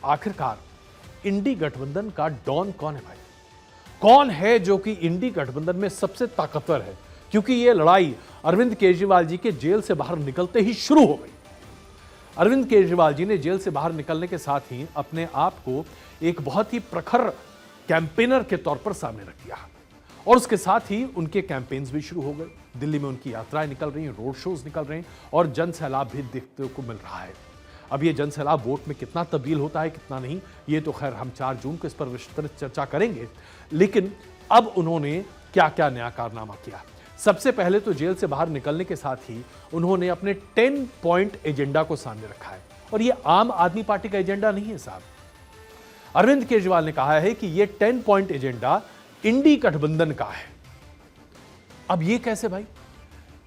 आखिरकार इंडी गठबंधन का डॉन कौन है भाई? कौन है जो कि इंडी गठबंधन में सबसे ताकतवर है? क्योंकि यह लड़ाई अरविंद केजरीवाल जी के जेल से बाहर निकलते ही शुरू हो गई। अरविंद केजरीवाल जी ने जेल से बाहर निकलने के साथ ही अपने आप को एक बहुत ही प्रखर कैंपेनर के तौर पर सामने रख दिया और उसके साथ ही उनके कैंपेन्स भी शुरू हो गए। दिल्ली में उनकी यात्राएं निकल रही हैं, रोड शोज निकल रहे हैं और जन सैलाब भी देखने को मिल रहा है। अब ये जन सैलाब वोट में कितना तब्दील होता है कितना नहीं, ये तो खैर हम 4 जून को इस पर विस्तृत चर्चा करेंगे। लेकिन अब उन्होंने क्या क्या नया कारनामा किया? सबसे पहले तो जेल से बाहर निकलने के साथ ही उन्होंने अपने 10 पॉइंट एजेंडा को सामने रखा है और ये आम आदमी पार्टी का एजेंडा नहीं है साहब। अरविंद केजरीवाल ने कहा है कि ये 10 पॉइंट एजेंडा इंडी गठबंधन का है। अब ये कैसे भाई?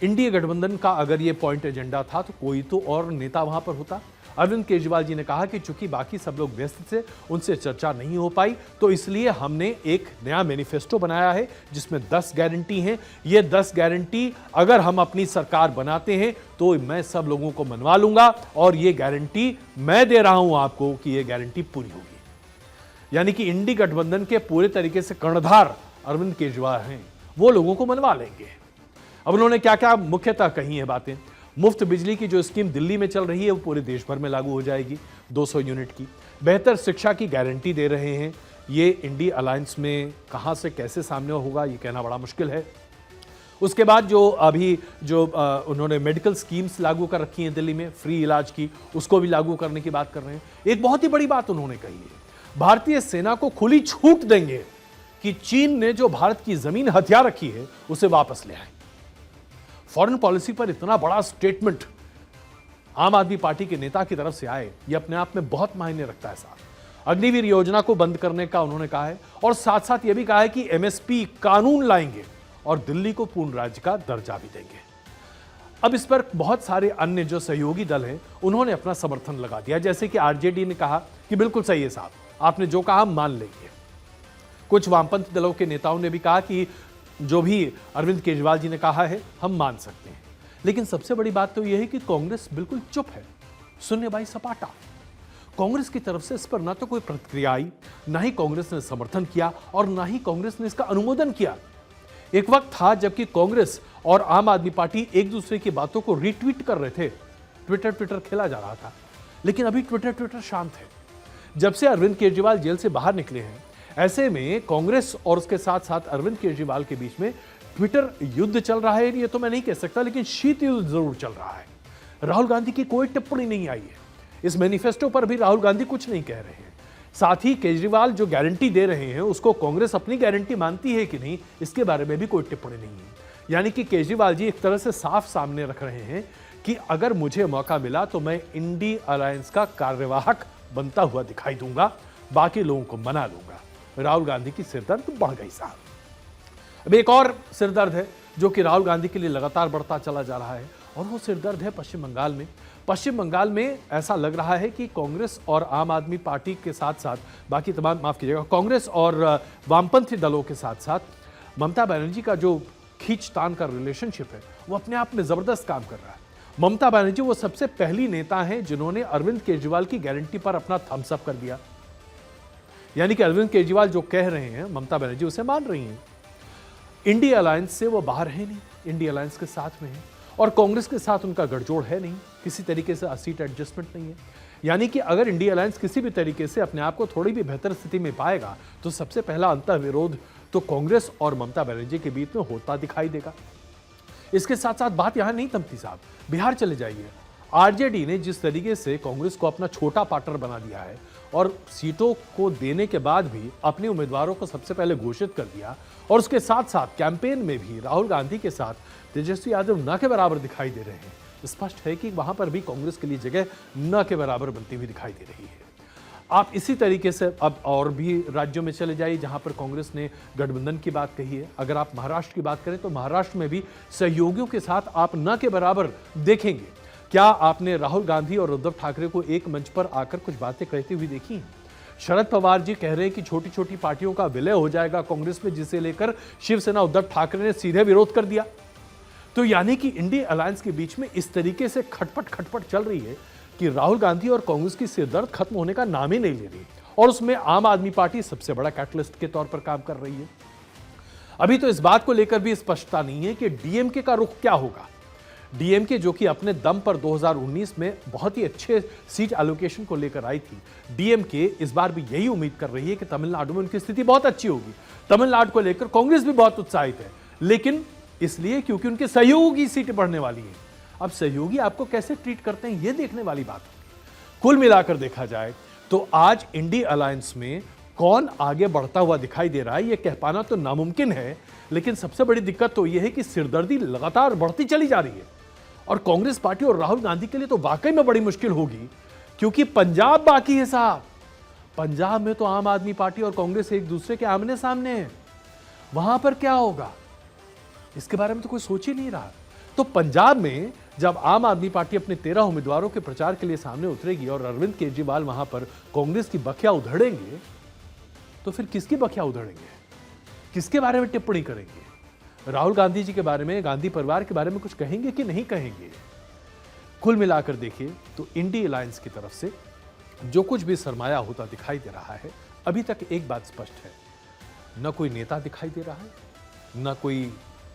इंडी गठबंधन का अगर ये पॉइंट एजेंडा था तो कोई तो और नेता वहां पर होता। अरविंद केजरीवाल जी ने कहा कि चूंकि बाकी सब लोग व्यस्त थे, उनसे चर्चा नहीं हो पाई, तो इसलिए हमने एक नया मैनिफेस्टो बनाया है जिसमें 10 गारंटी हैं। ये 10 गारंटी अगर हम अपनी सरकार बनाते हैं तो मैं सब लोगों को मनवा लूंगा और ये गारंटी मैं दे रहा हूं आपको कि ये गारंटी पूरी होगी। यानी कि इंडी गठबंधन के पूरे तरीके से कर्णधार अरविंद केजरीवाल हैं, वो लोगों को मनवा लेंगे। अब उन्होंने क्या क्या मुख्यतः कही है बातें? मुफ्त बिजली की जो स्कीम दिल्ली में चल रही है वो पूरे देश भर में लागू हो जाएगी 200 यूनिट की। बेहतर शिक्षा की गारंटी दे रहे हैं। ये इंडी अलायंस में कहां से कैसे सामने होगा ये कहना बड़ा मुश्किल है। उसके बाद जो उन्होंने मेडिकल स्कीम्स लागू कर रखी हैं दिल्ली में, फ्री इलाज की, उसको भी लागू करने की बात कर रहे हैं। एक बहुत ही बड़ी बात उन्होंने कही है, भारतीय सेना को खुली छूट देंगे कि चीन ने जो भारत की जमीन हथिया रखी है उसे वापस ले आए। फॉरेन पॉलिसी पर इतना बड़ा स्टेटमेंट आम आदमी पार्टी के नेता की तरफ से आए, यह अपने आप में बहुत मायने रखता है साहब। अग्निवीर योजना को बंद करने का उन्होंने कहा है और साथ साथ यह भी कहा है कि एमएसपी कानून लाएंगे और दिल्ली को पूर्ण राज्य का दर्जा भी देंगे। अब इस पर बहुत सारे अन्य जो सहयोगी दल हैं उन्होंने अपना समर्थन लगा दिया, जैसे कि आरजेडी ने कहा कि बिल्कुल सही है साहब, आपने जो कहा मान लेंगे। कुछ वामपंथी दलों के नेताओं ने भी कहा कि जो भी अरविंद केजरीवाल जी ने कहा है हम मान सकते हैं। लेकिन सबसे बड़ी बात तो यह है कि कांग्रेस बिल्कुल चुप है, सुनने बाई सपाटा। कांग्रेस की तरफ से इस पर ना तो कोई प्रतिक्रिया आई, ना ही कांग्रेस ने समर्थन किया और ना ही कांग्रेस ने इसका अनुमोदन किया। एक वक्त था जबकि कांग्रेस और आम आदमी पार्टी एक दूसरे की बातों को रीट्वीट कर रहे थे, ट्विटर खेला जा रहा था। लेकिन अभी ट्विटर शांत है। जब से अरविंद केजरीवाल जेल से बाहर निकले हैं, ऐसे में कांग्रेस और उसके साथ साथ अरविंद केजरीवाल के बीच में ट्विटर युद्ध चल रहा है, ये तो मैं नहीं कह सकता, लेकिन शीत युद्ध जरूर चल रहा है। राहुल गांधी की कोई टिप्पणी नहीं आई है, इस मैनिफेस्टो पर भी राहुल गांधी कुछ नहीं कह रहे हैं। साथ ही केजरीवाल जो गारंटी दे रहे हैं उसको कांग्रेस अपनी गारंटी मानती है कि नहीं, इसके बारे में भी कोई टिप्पणी नहीं है। यानी कि केजरीवाल जी एक तरह से साफ सामने रख रहे हैं कि अगर मुझे मौका मिला तो मैं इंडी अलायंस का कार्यवाहक बनता हुआ दिखाई दूंगा, बाकी लोगों को मना लूंगा। राहुल गांधी की सिरदर्द बढ़ गई साहब। अब एक और सिरदर्द है जो कि राहुल गांधी के लिए लगातार बढ़ता चला जा रहा है और वो सिरदर्द है पश्चिम बंगाल में। पश्चिम बंगाल में ऐसा लग रहा है कि कांग्रेस और आम आदमी पार्टी के साथ साथ बाकी तमाम, माफ कीजिएगा, कांग्रेस और वामपंथी दलों के साथ साथ ममता बनर्जी का जो खींचतान का रिलेशनशिप है वो अपने आप में जबरदस्त काम कर रहा है। ममता बनर्जी वो सबसे पहली नेता हैं जिन्होंने अरविंद केजरीवाल की गारंटी पर अपना थम्स अप कर दिया। यानी कि अरविंद केजरीवाल जो कह रहे हैं ममता बनर्जी उसे मान रही हैं। इंडी अलायंस से वो बाहर है नहीं, इंडी अलायंस के साथ में है और कांग्रेस के साथ उनका गठजोड़ है नहीं, किसी तरीके से सीट एडजस्टमेंट नहीं है। यानी कि अगर इंडी अलायंस किसी भी तरीके से अपने आप को थोड़ी भी बेहतर स्थिति में पाएगा तो सबसे पहला अंतःविरोध तो कांग्रेस और ममता बनर्जी के बीच में होता दिखाई देगा। इसके साथ साथ बात यहां नहीं थमती साहब, बिहार चले जाइए। आरजेडी ने जिस तरीके से कांग्रेस को अपना छोटा पार्टनर बना दिया है और सीटों को देने के बाद भी अपने उम्मीदवारों को सबसे पहले घोषित कर दिया और उसके साथ साथ कैंपेन में भी राहुल गांधी के साथ तेजस्वी यादव न के बराबर दिखाई दे रहे हैं। स्पष्ट है कि वहां पर भी कांग्रेस के लिए जगह न के बराबर बनती हुई दिखाई दे रही है। आप इसी तरीके से अब और भी राज्यों में चले जाइए जहां पर कांग्रेस ने गठबंधन की बात कही है। अगर आप महाराष्ट्र की बात करें तो महाराष्ट्र में भी सहयोगियों के साथ आप न के बराबर देखेंगे। क्या आपने राहुल गांधी और उद्धव ठाकरे को एक मंच पर आकर कुछ बातें कहते हुए देखी? शरद पवार जी कह रहे हैं कि छोटी छोटी पार्टियों का विलय हो जाएगा कांग्रेस में, जिसे लेकर शिवसेना उद्धव ठाकरे ने सीधे विरोध कर दिया। तो यानी कि इंडी अलायंस के बीच में इस तरीके से खटपट चल रही है कि राहुल गांधी और कांग्रेस की सिरदर्द खत्म होने का नाम ही नहीं ले रही और उसमें आम आदमी पार्टी सबसे बड़ा कैटलिस्ट के तौर पर काम कर रही है। अभी तो इस बात को लेकर भी स्पष्टता नहीं है कि डीएमके का रुख क्या होगा। डीएमके जो कि अपने दम पर 2019 में बहुत ही अच्छे सीट एलोकेशन को लेकर आई थी, डीएमके इस बार भी यही उम्मीद कर रही है कि तमिलनाडु में उनकी स्थिति बहुत अच्छी होगी। तमिलनाडु को लेकर कांग्रेस भी बहुत उत्साहित है, लेकिन इसलिए क्योंकि उनके सहयोगी सीटें बढ़ने वाली हैं। अब सहयोगी आपको कैसे ट्रीट करते हैं, यह देखने वाली बात है। कुल मिलाकर देखा जाए तो आज इंडी अलायंस में कौन आगे बढ़ता हुआ दिखाई दे रहा है, यह कह पाना तो नामुमकिन है, लेकिन सबसे बड़ी दिक्कत तो यह है कि सिरदर्दी लगातार बढ़ती चली जा रही है और कांग्रेस पार्टी और राहुल गांधी के लिए तो वाकई में बड़ी मुश्किल होगी, क्योंकि पंजाब बाकी है साहब। पंजाब में तो आम आदमी पार्टी और कांग्रेस एक दूसरे के आमने सामने है। वहां पर क्या होगा, इसके बारे में तो कोई सोच ही नहीं रहा। तो पंजाब में जब आम आदमी पार्टी अपने 13 उम्मीदवारों के प्रचार के लिए सामने उतरेगी और अरविंद केजरीवाल वहां पर कांग्रेस की बखिया उधेड़ेंगे, तो फिर किसकी बखिया उधेड़ेंगे, किसके बारे में टिप्पणी करेंगे? राहुल गांधी जी के बारे में, गांधी परिवार के बारे में कुछ कहेंगे कि नहीं कहेंगे? कुल मिलाकर देखिए तो इंडी अलायंस की तरफ से जो कुछ भी सरमाया होता दिखाई दे रहा है, अभी तक एक बात स्पष्ट है, न कोई नेता दिखाई दे रहा है, न कोई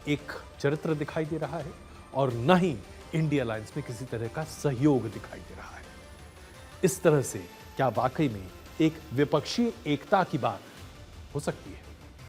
एक चरित्र दिखाई दे रहा है और न ही इंडी अलायंस में किसी तरह का सहयोग दिखाई दे रहा है। इस तरह से क्या वाकई में एक विपक्षी एकता की बात हो सकती है?